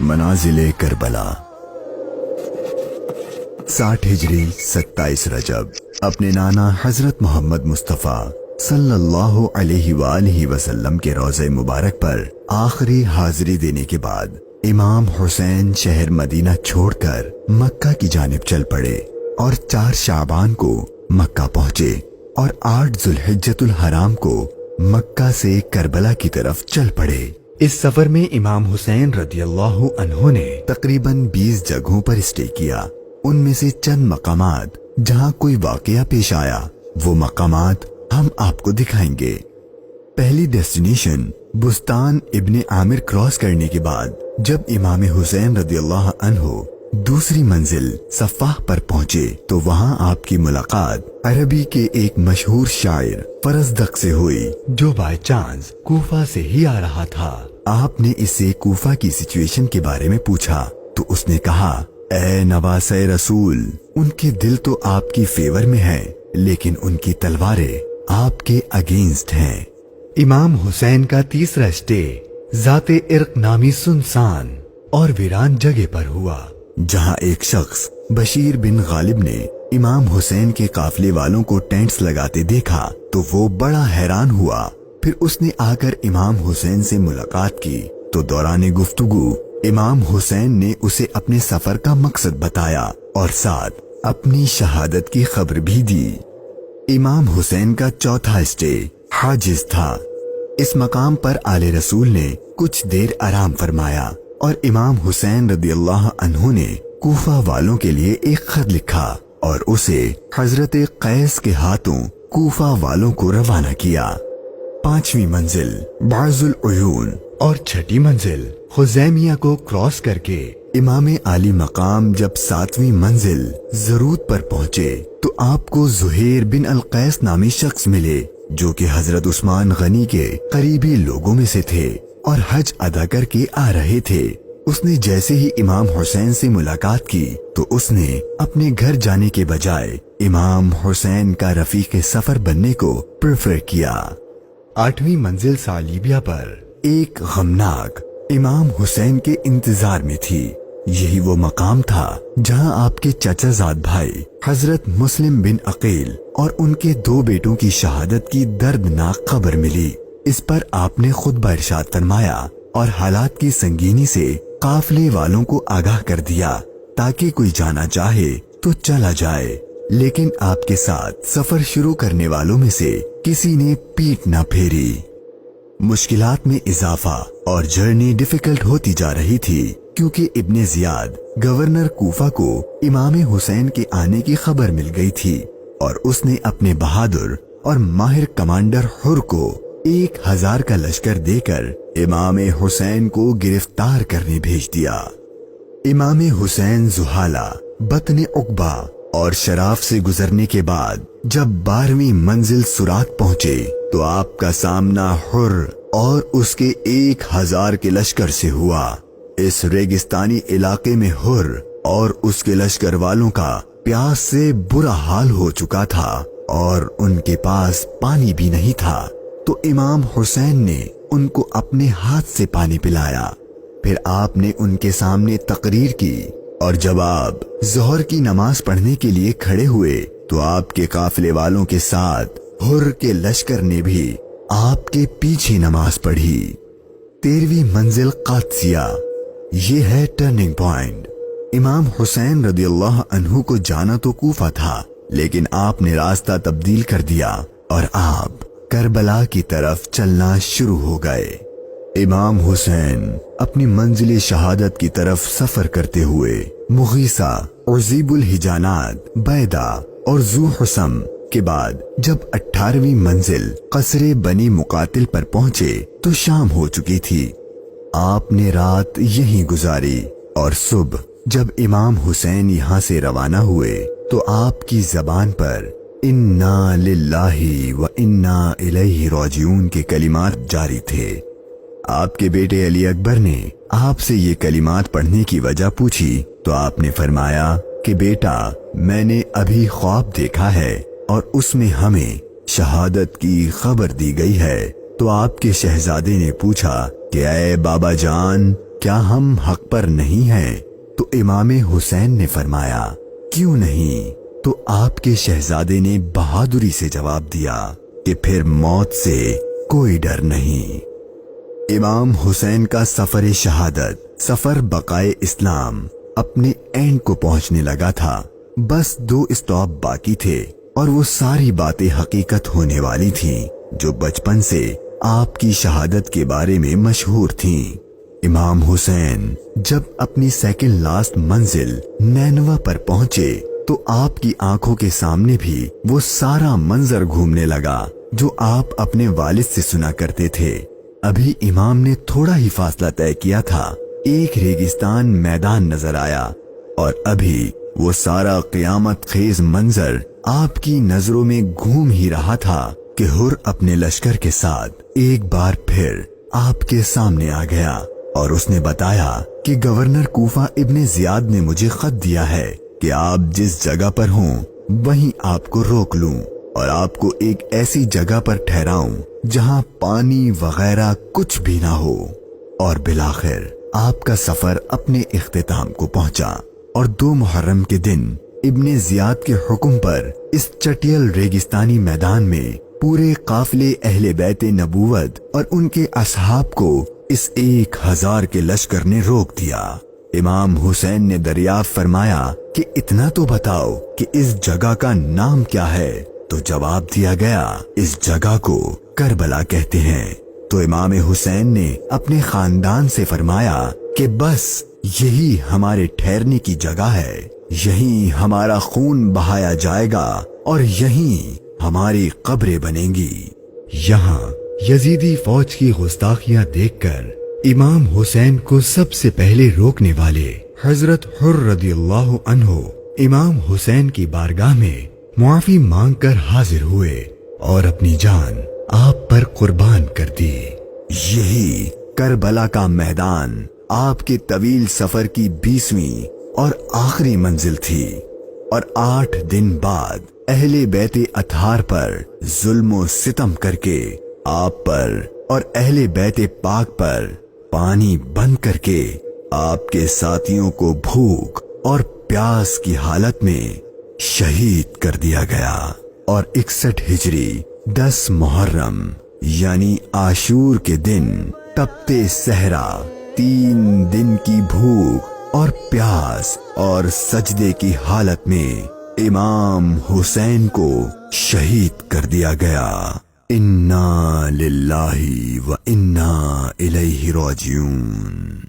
मनाजिले Karbala 60 हिजरी 27 रजब अपने नाना हजरत मोहम्मद मुस्तफ़ा सल्लल्लाहु अलैहि वसल्लम के रोज़े मुबारक पर आखिरी हाजिरी देने के बाद इमाम हुसैन शहर मदीना छोड़कर मक्का की जानिब चल पड़े और 4 शाबान को मक्का पहुंचे और 8 जुल्हिज्जतुल हराम को मक्का से करबला की तरफ चल पड़े। इस सफर में इमाम हुसैन रदियल्लाहु अन्हु ने तकरीबन 20 जगहों पर स्टे किया। उनमें से चंद मकामात जहां कोई वाकया पेश आया वो मकामात हम आपको दिखाएंगे। पहली डेस्टिनेशन बुस्तान इब्ने आमिर क्रॉस करने के बाद जब इमाम हुसैन रदियल्लाहु अन्हु दूसरी मंजिल सफ़ाह पर पहुंचे तो वहां आपकी मुलाकात अरबी के एक मशहूर शायर फरजदक से हुई जो बाय चांस कूफा से ही आ रहा था। आपने इससे कूफा की सिचुएशन के बारे में पूछा तो उसने कहा, ए नवासे रसूल, उनके दिल तो आपकी फेवर में है लेकिन उनकी तलवारें आपके अगेंस्ट हैं। इमाम हुसैन का तीसरा स्टे जाते इर्क नामी सुनसान और वीरान जगह पर हुआ जहां एक शख्स बशीर बिन गालिब ने इमाम हुसैन के काफले वालों को टेंट्स लगाते देखा तो वो बड़ा हैरान हुआ। फिर उसने आकर इमाम हुसैन से मुलाकात की तो दौरान गुफ्तगू इमाम हुसैन ने उसे अपने सफर का मकसद बताया और साथ अपनी शहादत की खबर भी दी। इमाम हुसैन का चौथा स्टे हाजिज था। इस मकाम पर आले रसूल ने कुछ देर आराम फरमाया और इमाम हुसैन रदियल्लाहु अन्हु ने कूफा वालों के लिए एक खत लिखा और उसे हजरत कैस के हाथों कूफा वालों को रवाना किया। 5वीं मंजिल बाजुल उयून और 6ठी मंजिल खुजैमिया को क्रॉस करके इमाम आली मकाम जब 7वीं मंजिल जरूद पर पहुंचे तो आपको जुहैर बिन अल कैस नामी शख्स मिले जो कि हजरत उस्मान गनी के करीबी लोगों में से थे और हज अदा करके आ रहे थे। उसने जैसे ही इमाम हुसैन से मुलाकात की तो उसने अपने घर जाने के बजाय इमाम हुसैन का रफीक सफर बनने को प्रेफर किया। 8वीं मंजिल सालिबिया पर एक गमनाक इमाम हुसैन के इंतजार में थी। यही वो मकाम था जहां आपके चचाजाद भाई हजरत मुस्लिम बिन अकील और उनके 2 बेटों की शहादत की दर्दनाक खबर मिली। इस पर आपने खुतबा इरशाद फरमाया और हालात की संगीनी से काफले वालों को आगाह कर दिया ताकि कोई जाना चाहे तो चला जाए, लेकिन आपके साथ सफर शुरू करने वालों में से किसी ने पीठ न फेरी। मुश्किलात में इजाफा और जर्नी डिफिकल्ट होती जा रही थी क्योंकि इब्ने जियाद गवर्नर कूफा को इमाम हुसैन के आने की खबर मिल गई थी और उसने अपने बहादुर और माहिर कमांडर हुर को 1000 का लश्कर देकर इमाम हुसैन को गिरफ्तार करने भेज दिया। इमाम हुसैन जुहाला, बतने उकबा और शराफ से गुजरने के बाद जब 12वीं मंजिल सुरात पहुंचे तो आपका सामना हुर और उसके 1000 के लश्कर से हुआ। इस रेगिस्तानी इलाके में हुर और उसके लश्कर वालों का प्यास से बुरा हाल हो चुका था और उनके पास पानी भी नहीं था तो इमाम हुसैन ने उनको अपने हाथ से पानी पिलाया। फिर आपने उनके सामने तकरीर की और जब आप जोहर की नमाज पढ़ने के लिए खड़े हुए तो आपके काफिले वालों के साथ हुर के लश्कर ने भी आपके पीछे नमाज पढ़ी। 13वीं मंजिल कादसिया, ये है टर्निंग पॉइंट। इमाम हुसैन रदियल्लाहु अन्हु को जाना तो कूफा था लेकिन आपने रास्ता तब्दील कर दिया और आप करबला की तरफ चलना शुरू हो गए। इमाम हुसैन अपनी मंजिल शहादत की तरफ सफर करते हुए मुगीसा, उज़ीबुल हिजानात, बैदा और जू हुसम के बाद जब 18वीं मंजिल कसरे बनी मुकातिल पर पहुंचे तो शाम हो चुकी थी। आपने रात यहीं गुजारी और सुबह जब इमाम हुसैन यहाँ से रवाना हुए तो आपकी जबान पर इन्ना लिल्लाही व इन्ना इलैहि राजिऊन के कलिमात जारी थे। आपके बेटे अली अकबर ने आपसे ये कलिमात पढ़ने की वजह पूछी तो आपने फरमाया कि बेटा, मैंने अभी ख्वाब देखा है और उसमें हमें शहादत की खबर दी गई है। तो आपके शहजादे ने पूछा कि ऐ बाबा जान, کیا ہم حق پر نہیں ہیں؟ تو امام حسین نے فرمایا کیوں نہیں؟ تو آپ کے شہزادے نے بہادری سے جواب دیا کہ پھر موت سے کوئی ڈر نہیں۔ امام حسین کا سفر شہادت، سفر بقائے اسلام اپنے اینڈ کو پہنچنے لگا تھا۔ بس 2 اسٹاپ باقی تھے اور وہ ساری باتیں حقیقت ہونے والی تھیں جو بچپن سے آپ کی شہادت کے بارے میں مشہور تھیں۔ امام حسین جب اپنی سیکنڈ لاسٹ منزل نینوا پر پہنچے تو آپ کی آنکھوں کے سامنے بھی وہ سارا منظر گھومنے لگا جو آپ اپنے والد سے سنا کرتے تھے۔ ابھی امام نے تھوڑا ہی فاصلہ طے کیا تھا، ایک ریگستان میدان نظر آیا اور ابھی وہ سارا قیامت خیز منظر آپ کی نظروں میں گھوم ہی رہا تھا کہ ہر اپنے لشکر کے ساتھ ایک بار پھر آپ کے سامنے آ گیا اور اس نے بتایا کہ گورنر کوفہ ابن زیاد نے مجھے خط دیا ہے کہ آپ جس جگہ پر ہوں وہیں آپ کو روک لوں اور آپ کو ایک ایسی جگہ پر ٹھہراؤں جہاں پانی وغیرہ کچھ بھی نہ ہو۔ اور بالآخر آپ کا سفر اپنے اختتام کو پہنچا اور 2 محرم کے دن ابن زیاد کے حکم پر اس چٹیل ریگستانی میدان میں پورے قافلے اہل بیت نبوت اور ان کے اصحاب کو اس 1000 کے لشکر نے روک دیا۔ امام حسین نے دریافت فرمایا کہ اتنا تو بتاؤ کہ اس جگہ کا نام کیا ہے؟ تو جواب دیا گیا اس جگہ کو کربلا کہتے ہیں۔ تو امام حسین نے اپنے خاندان سے فرمایا کہ بس یہی ہمارے ٹھہرنے کی جگہ ہے، یہیں ہمارا خون بہایا جائے گا اور یہیں ہماری قبریں بنیں گی۔ یہاں یزیدی فوج کی گستاخیاں دیکھ کر امام حسین کو سب سے پہلے روکنے والے حضرت حر رضی اللہ عنہ امام حسین کی بارگاہ میں معافی مانگ کر حاضر ہوئے اور اپنی جان آپ پر قربان کر دی۔ یہی کربلا کا میدان آپ کے طویل سفر کی 20ویں اور آخری منزل تھی، اور 8 دن بعد اہل بیت اطہار پر ظلم و ستم کر کے آپ پر اور اہل بیت پاک پر پانی بند کر کے آپ کے ساتھیوں کو بھوک اور پیاس کی حالت میں شہید کر دیا گیا۔ اور 61 ہجری 10 محرم یعنی عاشور کے دن تپتے صحرا 3 دن کی بھوک اور پیاس اور سجدے کی حالت میں امام حسین کو شہید کر دیا گیا۔ انا للہ و انا الیہ راجعون۔